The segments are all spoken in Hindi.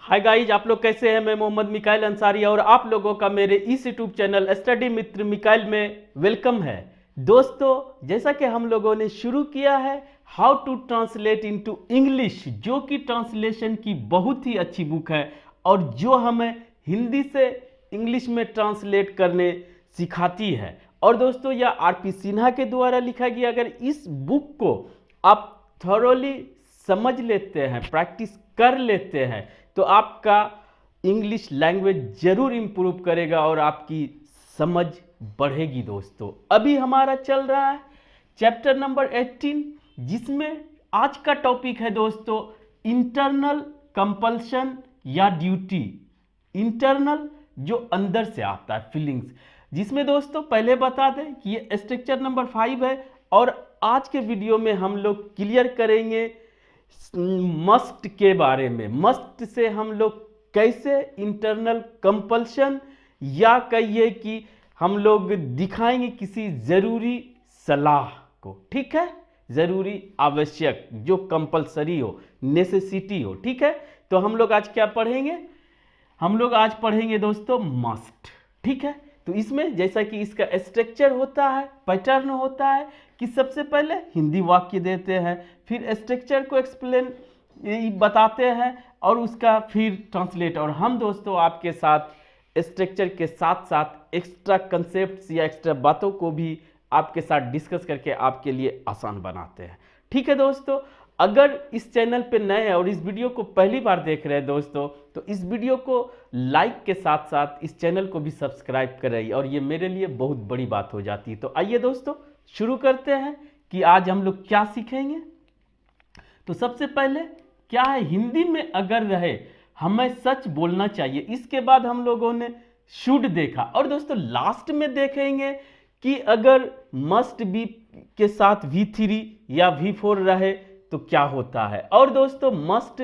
हाय गाइज, आप लोग कैसे हैं। मैं मोहम्मद मिकाइल अंसारी और आप लोगों का मेरे इस यूट्यूब चैनल स्टडी मित्र मिकाइल में वेलकम है। दोस्तों, जैसा कि हम लोगों ने शुरू किया है how to translate into English, जो कि ट्रांसलेशन की बहुत ही अच्छी बुक है और जो हमें हिंदी से इंग्लिश में ट्रांसलेट करने सिखाती है। और दोस्तों, यह आरपी सिन्हा के द्वारा लिखा गया। अगर इस बुक को आप थॉरोली समझ लेते हैं, प्रैक्टिस कर लेते हैं, तो आपका इंग्लिश लैंग्वेज जरूर इंप्रूव करेगा और आपकी समझ बढ़ेगी। दोस्तों, अभी हमारा चल रहा है चैप्टर नंबर 18, जिसमें आज का टॉपिक है दोस्तों इंटरनल कंपल्शन या ड्यूटी। इंटरनल जो अंदर से आता है, फीलिंग्स, जिसमें दोस्तों पहले बता दें कि ये स्ट्रक्चर नंबर 5 है और आज के वीडियो में हम लोग क्लियर करेंगे मस्ट के बारे में। मस्ट से हम लोग कैसे इंटरनल कंपल्शन या कहिए कि हम लोग दिखाएंगे किसी जरूरी सलाह को, ठीक है, जरूरी आवश्यक जो कंपलसरी हो, नेसेसिटी हो, ठीक है। तो हम लोग आज क्या पढ़ेंगे? हम लोग आज पढ़ेंगे दोस्तों मस्ट, ठीक है। तो इसमें जैसा कि इसका स्ट्रक्चर होता है, पैटर्न होता है कि सबसे पहले हिंदी वाक्य देते हैं, फिर स्ट्रक्चर को एक्सप्लेन बताते हैं और उसका फिर ट्रांसलेट। और हम दोस्तों आपके साथ स्ट्रक्चर के साथ साथ एक्स्ट्रा कंसेप्ट्स या एक्स्ट्रा बातों को भी आपके साथ डिस्कस करके आपके लिए आसान बनाते हैं, ठीक है दोस्तों। अगर इस चैनल पे नए हैं और इस वीडियो को पहली बार देख रहे हैं दोस्तों, तो इस वीडियो को लाइक के साथ साथ इस चैनल को भी सब्सक्राइब करें और ये मेरे लिए बहुत बड़ी बात हो जाती है। तो आइए दोस्तों शुरू करते हैं कि आज हम लोग क्या सीखेंगे। तो सबसे पहले क्या है, हिंदी में अगर रहे हमें सच बोलना चाहिए। इसके बाद हम लोगों ने शुड देखा और दोस्तों लास्ट में देखेंगे कि अगर मस्ट बी के साथ V3 या V4 रहे तो क्या होता है। और दोस्तों मस्ट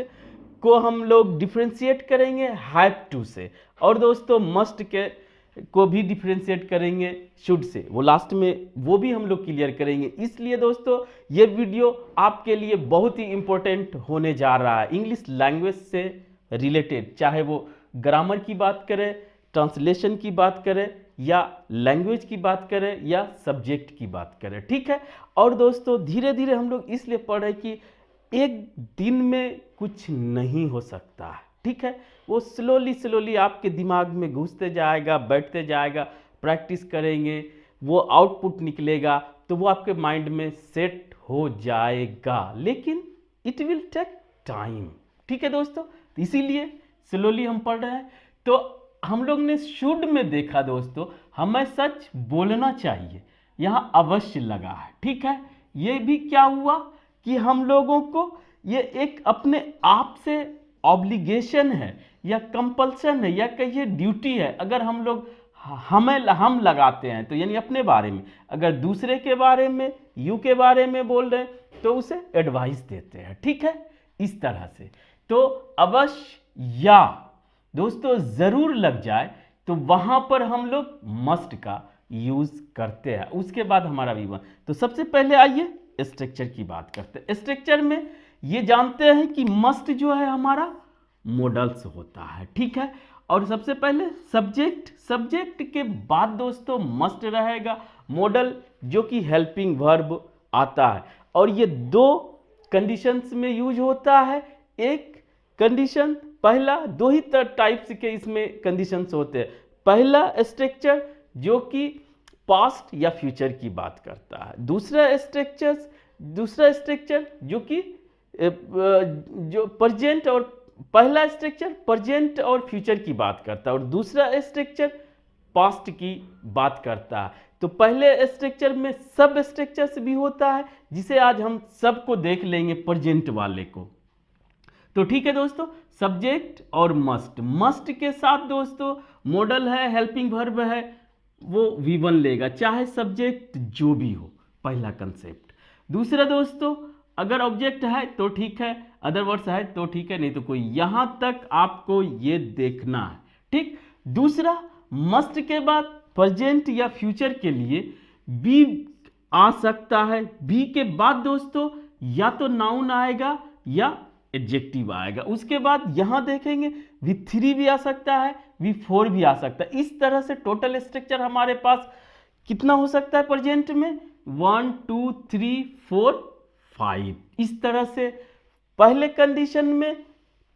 को हम लोग डिफ्रेंशिएट करेंगे हैव टू से, और दोस्तों मस्ट के को भी डिफ्रेंशिएट करेंगे शुड से, वो लास्ट में वो भी हम लोग क्लियर करेंगे। इसलिए दोस्तों ये वीडियो आपके लिए बहुत ही इंपॉर्टेंट होने जा रहा है इंग्लिश लैंग्वेज से रिलेटेड, चाहे वो ग्रामर की बात करें, ट्रांसलेशन की बात करें, या लैंग्वेज की बात करें, या सब्जेक्ट की बात करें, ठीक है। और दोस्तों धीरे धीरे हम लोग इसलिए पढ़ रहे कि एक दिन में कुछ नहीं हो सकता है, ठीक है। वो स्लोली आपके दिमाग में घुसते जाएगा, बैठते जाएगा, प्रैक्टिस करेंगे, वो आउटपुट निकलेगा तो वो आपके माइंड में सेट हो जाएगा, लेकिन इट विल टेक टाइम, ठीक है दोस्तों। इसीलिए स्लोली हम पढ़ रहे हैं। तो हम लोग ने शुड में देखा दोस्तों हमें सच बोलना चाहिए, यहां अवश्य लगा है, ठीक है। ये भी क्या हुआ कि हम लोगों को ये एक अपने आप से ऑब्लिगेशन है या कंपल्सन है या कहिए ड्यूटी है। अगर हम लोग हम लगाते हैं तो यानी अपने बारे में, अगर दूसरे के बारे में, यू के बारे में बोल रहे हैं तो उसे एडवाइस देते हैं, ठीक है, इस तरह से। तो अवश्य या दोस्तों जरूर लग जाए तो वहां पर हम लोग मस्ट का यूज करते हैं। उसके बाद हमारा V1। तो सबसे पहले आइए स्ट्रक्चर की बात करते हैं। स्ट्रक्चर में ये जानते हैं कि मस्ट जो है हमारा मॉडल्स होता है, ठीक है। और सबसे पहले सब्जेक्ट के बाद दोस्तों मस्ट रहेगा मॉडल, जो कि हेल्पिंग वर्ब आता है। और ये दो कंडीशंस में यूज होता है। एक कंडीशन, पहला, दो ही टाइप्स के इसमें कंडीशंस होते हैं। पहला स्ट्रक्चर जो कि पास्ट या फ्यूचर की बात करता है, दूसरा स्ट्रक्चर जो कि जो प्रेजेंट, और पहला स्ट्रक्चर प्रेजेंट और फ्यूचर की बात करता है और दूसरा स्ट्रक्चर पास्ट की बात करता है। तो पहले स्ट्रक्चर में सब स्ट्रक्चर्स भी होता है, जिसे आज हम सबको देख लेंगे, प्रेजेंट वाले को। तो ठीक है दोस्तों, सब्जेक्ट और मस्ट के साथ दोस्तों मॉडल है, हेल्पिंग वर्ब है, वो V1 लेगा, चाहे सब्जेक्ट जो भी हो, पहला कंसेप्ट। दूसरा दोस्तों, अगर ऑब्जेक्ट है तो ठीक है, अदर वर्ड्स है तो ठीक है, नहीं तो कोई। यहां तक आपको ये देखना है, ठीक। दूसरा, मस्ट के बाद प्रेजेंट या फ्यूचर के लिए बी आ सकता है। बी के बाद दोस्तों या तो नाउन आएगा या एडजेक्टिव आएगा। उसके बाद यहां देखेंगे V3 भी आ सकता है, V4 भी आ सकता है। इस तरह से टोटल स्ट्रक्चर हमारे पास कितना हो सकता है प्रेजेंट में 1 2 3 4 5। इस तरह से पहले कंडीशन में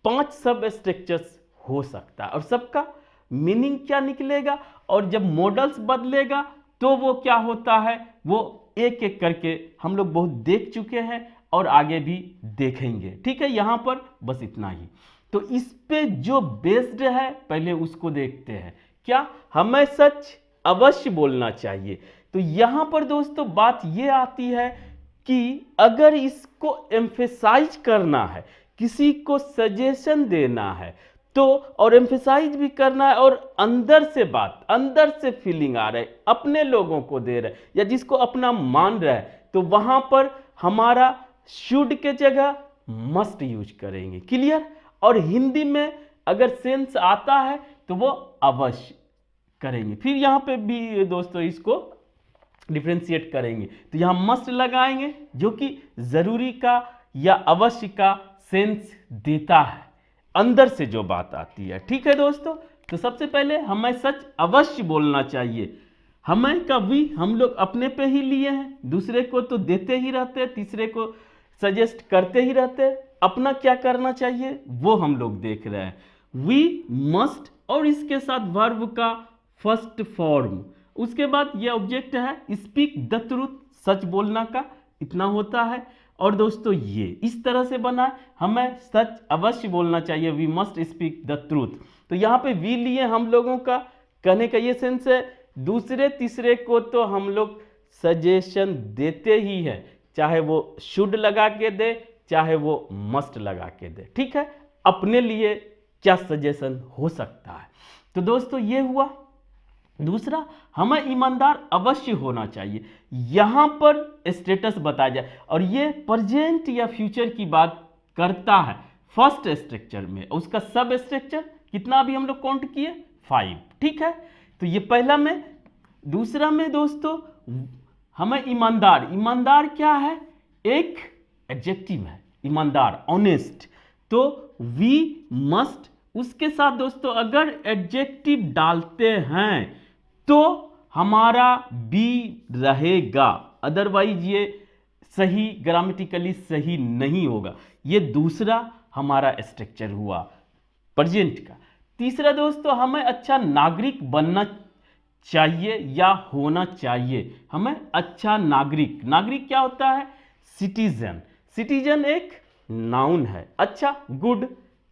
5 सब स्ट्रक्चर्स हो सकता है और सबका मीनिंग क्या निकलेगा, और जब मॉडल्स बदलेगा तो वो क्या होता है वो एक एक करके हम लोग बहुत देख चुके हैं और आगे भी देखेंगे। ठीक है, यहां पर बस इतना ही। तो इस पे जो बेस्ड है पहले उसको देखते हैं। क्या हमें सच अवश्य बोलना चाहिए। तो यहां पर दोस्तों बात ये आती है कि अगर इसको एम्फेसाइज करना है, किसी को सजेशन देना है तो, और एम्फेसाइज भी करना है और अंदर से बात, अंदर से फीलिंग आ रहा है, अपने लोगों को दे रहा है या जिसको अपना मान रहा है, तो वहां पर हमारा शुड के जगह मस्ट यूज करेंगे। क्लियर। और हिंदी में अगर सेंस आता है तो वो अवश्य करेंगे। फिर यहां पे भी दोस्तों इसको डिफ्रेंशिएट करेंगे, तो यहां मस्ट लगाएंगे जो कि जरूरी का या अवश्य का सेंस देता है, अंदर से जो बात आती है। ठीक है दोस्तों, तो सबसे पहले हमें सच अवश्य बोलना चाहिए। हमें का भी हम लोग अपने पे ही लिए हैं, दूसरे को तो देते ही रहते हैं, तीसरे को सजेस्ट करते ही रहते हैं। अपना क्या करना चाहिए वो हम लोग देख रहे हैं। वी मस्ट और इसके साथ वर्ब का फर्स्ट फॉर्म, उसके बाद ये ऑब्जेक्ट है स्पीक द ट्रूथ, सच बोलना का इतना होता है। और दोस्तों ये इस तरह से बना है, हमें सच अवश्य बोलना चाहिए, we must speak the truth. तो यहाँ पे वी लिए हम लोगों का कहने का ये सेंस है, दूसरे तीसरे को तो हम लोग सजेशन देते ही है, चाहे वो शुड लगा के दे चाहे वो मस्ट लगा के दे। ठीक है, अपने लिए क्या सजेशन हो सकता है। तो दोस्तों ये हुआ। दूसरा, हमें ईमानदार अवश्य होना चाहिए। यहां पर स्टेटस बताया जाए और ये प्रेजेंट या फ्यूचर की बात करता है फर्स्ट स्ट्रक्चर में, उसका सब स्ट्रक्चर कितना अभी हम लोग काउंट किए 5। ठीक है, तो ये पहला में। दूसरा में दोस्तों हमें ईमानदार, ईमानदार क्या है, एक एडजेक्टिव है ईमानदार, ऑनेस्ट। तो वी मस्ट, उसके साथ दोस्तों अगर एडजेक्टिव डालते हैं तो हमारा बी रहेगा, अदरवाइज ये सही ग्रामेटिकली सही नहीं होगा। ये दूसरा हमारा स्ट्रक्चर हुआ प्रेजेंट का। तीसरा दोस्तों हमें अच्छा नागरिक बनना चाहिए या होना चाहिए। हमें अच्छा नागरिक, नागरिक क्या होता है, सिटीजन। सिटीजन एक नाउन है। अच्छा, गुड,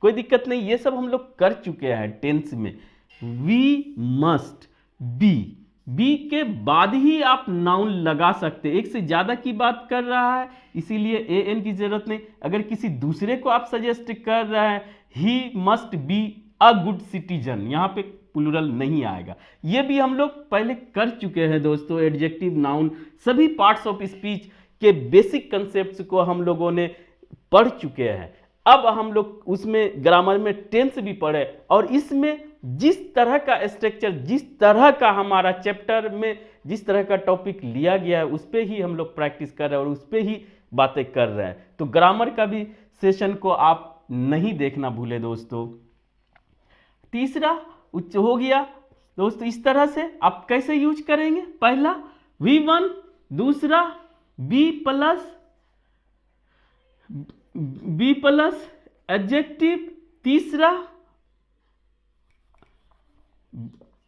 कोई दिक्कत नहीं, ये सब हम लोग कर चुके हैं टेंस में। वी मस्ट, बी के बाद ही आप नाउन लगा सकते हैं। एक से ज्यादा की बात कर रहा है इसीलिए ए एन की जरूरत नहीं। अगर किसी दूसरे को आप सजेस्ट कर रहे हैं, he must be a good citizen, यहां पे प्लूरल नहीं आएगा। ये भी हम लोग पहले कर चुके हैं दोस्तों। एडजेक्टिव, नाउन, सभी पार्ट्स ऑफ स्पीच के बेसिक कंसेप्ट्स को हम लोगों ने पढ़ चुके हैं। अब हम लोग उसमें ग्रामर में टेंस भी पढ़े और इसमें जिस तरह का स्ट्रक्चर, जिस तरह का हमारा चैप्टर में जिस तरह का टॉपिक लिया गया है उस पर ही हम लोग प्रैक्टिस कर रहे हैं और उस पर ही बातें कर रहे हैं। तो ग्रामर का भी सेशन को आप नहीं देखना भूले दोस्तों। तीसरा हो गया दोस्तों, इस तरह से आप कैसे यूज करेंगे, पहला V1, दूसरा बी प्लस एडजेक्टिव, तीसरा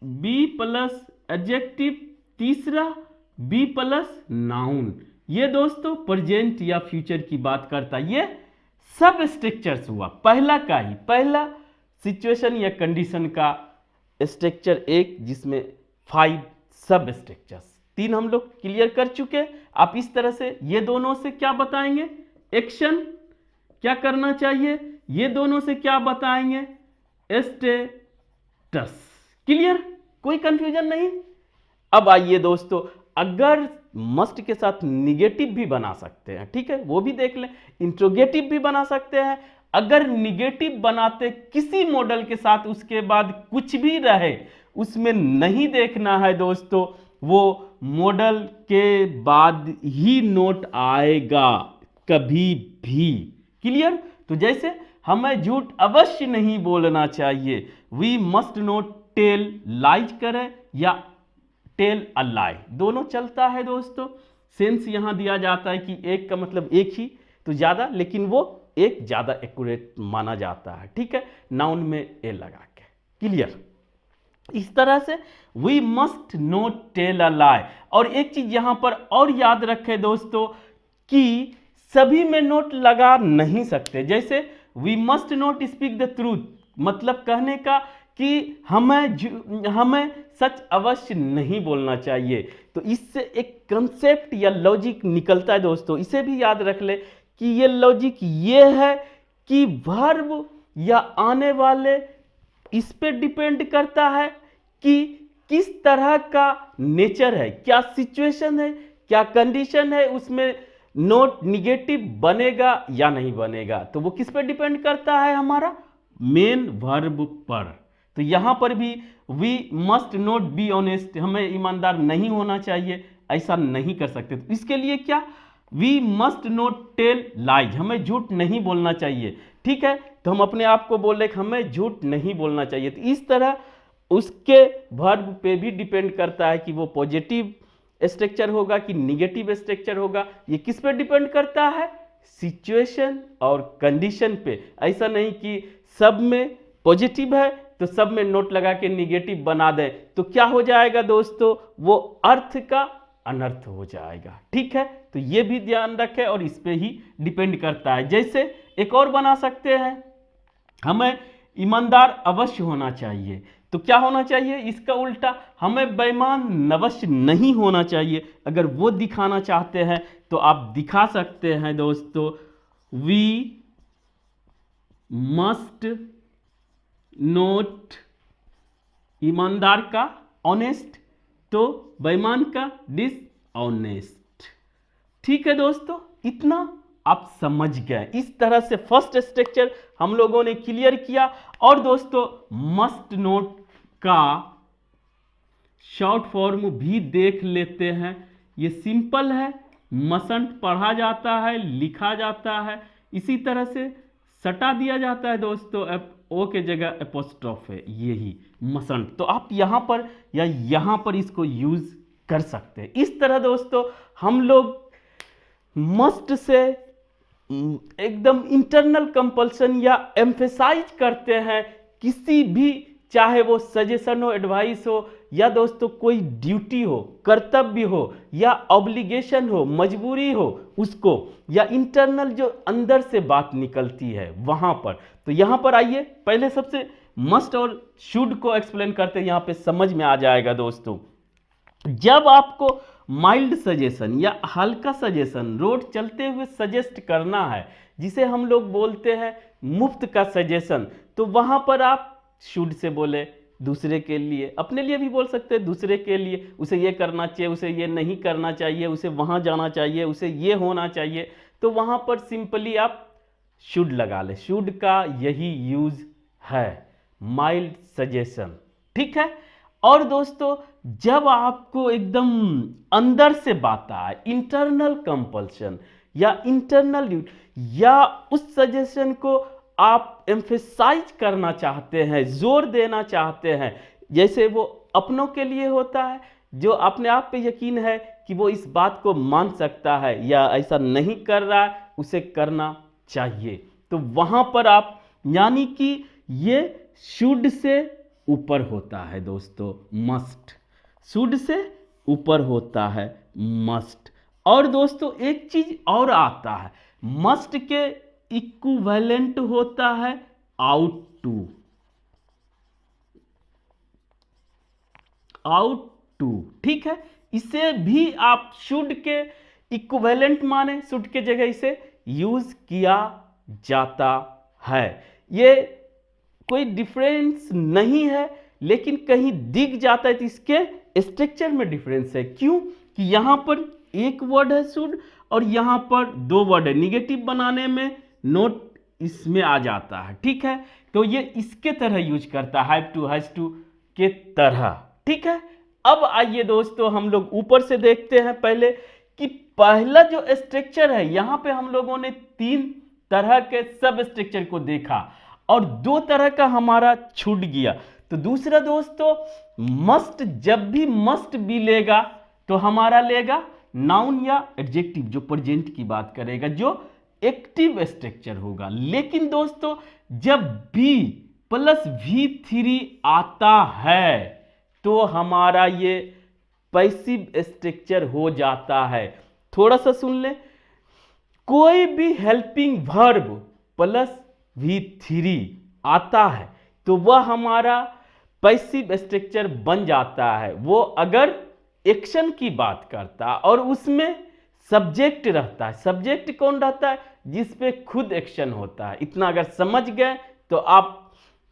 बी प्लस एडजेक्टिव, तीसरा बी प्लस नाउन। ये दोस्तों प्रेजेंट या फ्यूचर की बात करता है। ये सब स्ट्रक्चर्स हुआ पहला का ही, पहला सिचुएशन या कंडीशन का स्ट्रक्चर एक, जिसमें 5 सब स्ट्रक्चर्स, 3 हम लोग क्लियर कर चुके। आप इस तरह से ये दोनों से क्या बताएंगे, एक्शन क्या करना चाहिए, ये दोनों से क्या बताएंगे, स्टेटस। क्लियर, कोई कंफ्यूजन नहीं। अब आइए दोस्तों, अगर मस्ट के साथ निगेटिव भी बना सकते हैं, ठीक है, वो भी देख लें। इंट्रोगेटिव भी बना सकते हैं। अगर निगेटिव बनाते किसी मॉडल के साथ, उसके बाद कुछ भी रहे, उसमें नहीं देखना है दोस्तों, वो मॉडल के बाद ही नोट आएगा कभी भी। क्लियर, तो जैसे हमें झूठ अवश्य नहीं बोलना चाहिए, we must not tell lies करें या टेल अ लाई, दोनों चलता है दोस्तों। सेंस यहां दिया जाता है कि एक का मतलब एक ही तो ज्यादा, लेकिन वो एक ज्यादा एक्यूरेट माना जाता है, ठीक है, नाउन में ए लगा के। क्लियर? इस तरह से we must not tell a lie. और एक चीज यहां पर और याद रखें दोस्तों कि सभी में नोट लगा नहीं सकते। जैसे we must not speak the truth, मतलब कहने का कि हमें सच अवश्य नहीं बोलना चाहिए। तो इससे एक कंसेप्ट या लॉजिक निकलता है दोस्तों, इसे भी याद रख ले कि ये लॉजिक ये है कि वर्ब या आने वाले इस पे डिपेंड करता है कि किस तरह का नेचर है, क्या सिचुएशन है, क्या कंडीशन है, उसमें नोट निगेटिव बनेगा या नहीं बनेगा। तो वो किस पे डिपेंड करता है? हमारा मेन वर्ब पर। तो यहां पर भी we must not be honest, हमें ईमानदार नहीं होना चाहिए, ऐसा नहीं कर सकते। तो इसके लिए क्या? We must not tell lies, हमें झूठ नहीं बोलना चाहिए, ठीक है। तो हम अपने आप को बोल रहे कि हमें झूठ नहीं बोलना चाहिए। तो इस तरह उसके वर्ब पे भी डिपेंड करता है कि वो पॉजिटिव स्ट्रक्चर होगा कि निगेटिव स्ट्रक्चर होगा। ये किस पे डिपेंड करता है? सिचुएशन और कंडीशन पे। ऐसा नहीं कि सब में पॉजिटिव है तो सब में नोट लगा के निगेटिव बना दें, तो क्या हो जाएगा दोस्तों? वो अर्थ का अनर्थ हो जाएगा, ठीक है। तो ये भी ध्यान रखें और इस पे ही डिपेंड करता है। जैसे एक और बना सकते हैं, हमें ईमानदार अवश्य होना चाहिए, तो क्या होना चाहिए? इसका उल्टा, हमें बेईमान अवश्य नहीं होना चाहिए। अगर वो दिखाना चाहते हैं तो आप दिखा सकते हैं दोस्तों, वी मस्ट नोट, ईमानदार का ऑनेस्ट, तो बेईमान का डिसऑनेस्ट, ठीक है दोस्तों। इतना आप समझ गए। इस तरह से फर्स्ट स्ट्रक्चर हम लोगों ने क्लियर किया। और दोस्तों मस्ट नोट का शॉर्ट फॉर्म भी देख लेते हैं। ये सिंपल है, मसंट पढ़ा जाता है, लिखा जाता है, इसी तरह से सटा दिया जाता है दोस्तों, ओ के जगह एपोस्ट्रोफ है, यही मसंट। तो आप यहां पर या यहां पर इसको यूज कर सकते हैं। इस तरह दोस्तों हम लोग मस्ट से एकदम इंटरनल कंपल्सन या एम्फेसाइज करते हैं किसी भी, चाहे वो सजेशन हो, एडवाइस हो, या दोस्तों कोई ड्यूटी हो, कर्तव्य हो, या ऑब्लिगेशन हो, मजबूरी हो उसको, या इंटरनल जो अंदर से बात निकलती है वहां पर। तो यहां पर आइए पहले सबसे मस्ट और शुड को एक्सप्लेन करते हैं, यहां पे समझ में आ जाएगा दोस्तों। जब आपको माइल्ड सजेशन या हल्का सजेशन रोड चलते हुए सजेस्ट करना है, जिसे हम लोग बोलते हैं मुफ्त का सजेशन, तो वहां पर आप शुड से बोले, दूसरे के लिए, अपने लिए भी बोल सकते हैं, दूसरे के लिए, उसे ये करना चाहिए, उसे ये नहीं करना चाहिए, उसे वहां जाना चाहिए, उसे ये होना चाहिए, तो वहां पर सिंपली आप शुड लगा ले। शुड का यही यूज है, माइल्ड सजेशन, ठीक है। और दोस्तों जब आपको एकदम अंदर से बात आए, इंटरनल कंपल्शन या इंटरनल ड्यूटी, या उस सजेशन को आप एम्फेसाइज करना चाहते हैं, जोर देना चाहते हैं, जैसे वो अपनों के लिए होता है, जो अपने आप पे यकीन है कि वो इस बात को मान सकता है या ऐसा नहीं कर रहा है, उसे करना चाहिए, तो वहां पर आप, यानी कि ये शुड से ऊपर होता है दोस्तों, मस्ट, शुड से ऊपर होता है मस्ट। और दोस्तों एक चीज और आता है, मस्ट के इक्विवेलेंट होता है आउट टू, आउट टू, ठीक है। इसे भी आप शुड के इक्विवेलेंट माने, शुड के जगह इसे यूज किया जाता है। ये कोई डिफरेंस नहीं है, लेकिन कहीं दिख जाता है तो इसके स्ट्रक्चर में डिफरेंस है। क्यों? कि यहां पर एक वर्ड है शुड और यहां पर दो वर्ड है, निगेटिव बनाने में नोट इसमें आ जाता है, ठीक है। तो ये इसके तरह यूज करता है, हैव टू, हैज टू के तरह, ठीक है। अब आइए दोस्तों हम लोग ऊपर से देखते हैं पहले कि पहला जो स्ट्रक्चर है, यहां पे हम लोगों ने 3 तरह के सब स्ट्रक्चर को देखा और 2 तरह का हमारा छूट गया। तो दूसरा दोस्तों, मस्ट जब भी मस्ट बी लेगा तो हमारा लेगा नाउन या एडजेक्टिव, जो प्रेजेंट की बात करेगा, जो एक्टिव स्ट्रक्चर होगा। लेकिन दोस्तों जब बी प्लस V3 आता है तो हमारा ये पैसिव स्ट्रक्चर हो जाता है। थोड़ा सा सुन ले, कोई भी हेल्पिंग वर्ब प्लस V3 आता है तो वह हमारा पैसिव स्ट्रक्चर बन जाता है। वो अगर एक्शन की बात करता है और उसमें सब्जेक्ट रहता है। सब्जेक्ट कौन रहता है? जिस पे खुद एक्शन होता है। इतना अगर समझ गए तो आप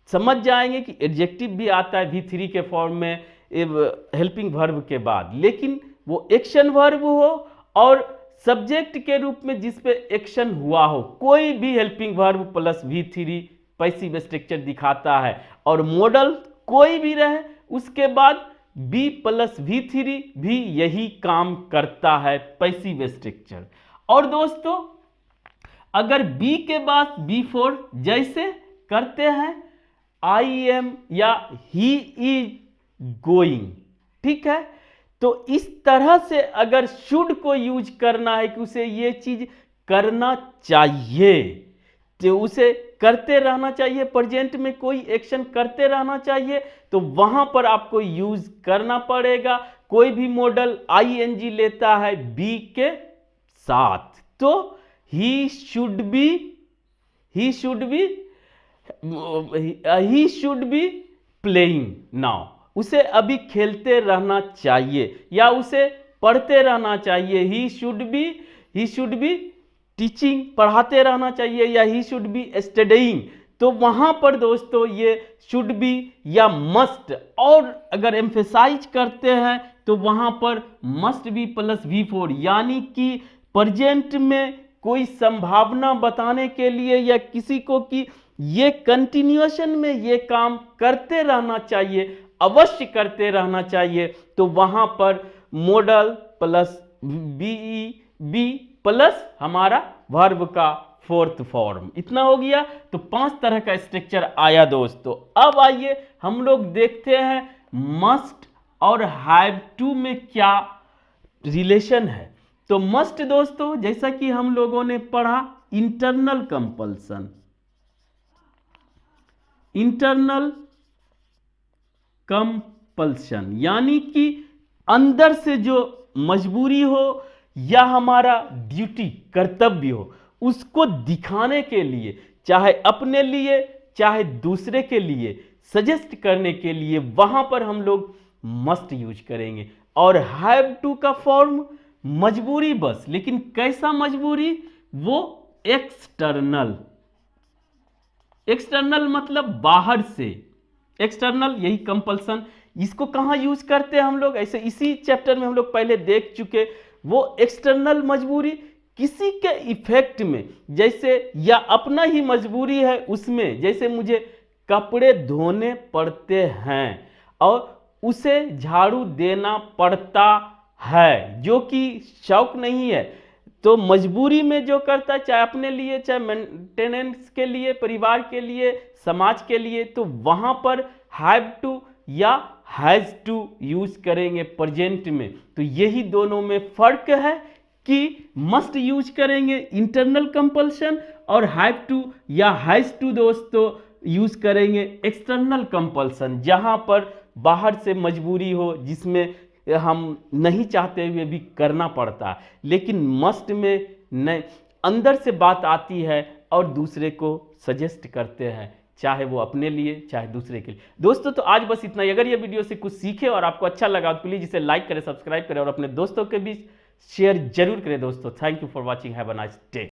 समझ जाएंगे कि एडजेक्टिव भी आता है V3 के फॉर्म में हेल्पिंग वर्ब के बाद, लेकिन वो एक्शन वर्ब हो और सब्जेक्ट के रूप में जिस पे एक्शन हुआ हो। कोई भी helping verb plus V3 passive structure दिखाता है और मॉडल कोई भी रहे उसके बाद B प्लस V3 भी यही काम करता है, पैसिव स्ट्रक्चर। और दोस्तों अगर B के बाद B4 जैसे करते हैं I am या he is going, ठीक है, तो इस तरह से अगर शुड को यूज करना है कि उसे ये चीज करना चाहिए तो उसे करते रहना चाहिए, प्रेजेंट में कोई एक्शन करते रहना चाहिए, तो वहां पर आपको यूज करना पड़ेगा। कोई भी मॉडल ING लेता है बी के साथ, तो he should be playing now, उसे अभी खेलते रहना चाहिए या उसे पढ़ते रहना चाहिए। ही शुड बी टीचिंग, पढ़ाते रहना चाहिए, या ही शुड बी स्टडीइंग। तो वहां पर दोस्तों ये शुड बी या मस्ट, और अगर एम्फेसाइज करते हैं तो वहां पर मस्ट बी प्लस V4, यानी कि प्रेजेंट में कोई संभावना बताने के लिए या किसी को कि ये कंटिन्यूएशन में ये काम करते रहना चाहिए, अवश्य करते रहना चाहिए, तो वहां पर मॉडल प्लस बी प्लस हमारा वर्ब का 4th फॉर्म। इतना हो गया। तो 5 तरह का स्ट्रक्चर आया दोस्तों। अब आइए हम लोग देखते हैं मस्ट और हैव टू में क्या रिलेशन है। तो मस्ट दोस्तों जैसा कि हम लोगों ने पढ़ा इंटरनल कंपल्शन, यानी कि अंदर से जो मजबूरी हो या हमारा ड्यूटी कर्तव्य हो उसको दिखाने के लिए, चाहे अपने लिए चाहे दूसरे के लिए सजेस्ट करने के लिए, वहां पर हम लोग मस्ट यूज करेंगे। और हैव टू का फॉर्म मजबूरी बस, लेकिन कैसा मजबूरी? वो एक्सटर्नल मतलब बाहर से, एक्सटर्नल, यही कंपल्सन। इसको कहां यूज करते हैं हम लोग? ऐसे इसी चैप्टर में हम लोग पहले देख चुके। वो एक्सटर्नल मजबूरी किसी के इफेक्ट में, जैसे या अपना ही मजबूरी है उसमें, जैसे मुझे कपड़े धोने पड़ते हैं और उसे झाड़ू देना पड़ता है, जो कि शौक नहीं है, तो मजबूरी में जो करता है, चाहे अपने लिए चाहे मेंटेनेंस के लिए, परिवार के लिए, समाज के लिए, तो वहां पर हैव टू या हैज टू यूज करेंगे प्रेजेंट में। तो यही दोनों में फर्क है कि मस्ट यूज करेंगे इंटरनल कंपल्शन और हैव टू या हैज टू दोस्तों यूज करेंगे एक्सटर्नल कंपल्सन, जहां पर बाहर से मजबूरी हो जिसमें हम नहीं चाहते हुए भी करना पड़ता है। लेकिन मस्ट में नहीं, अंदर से बात आती है और दूसरे को सजेस्ट करते हैं, चाहे वो अपने लिए चाहे दूसरे के लिए। दोस्तों तो आज बस इतना ही। अगर ये वीडियो से कुछ सीखे और आपको अच्छा लगा तो प्लीज इसे लाइक करें, सब्सक्राइब करें और अपने दोस्तों के बीच शेयर जरूर करें दोस्तों। Thank you for watching, have a nice day.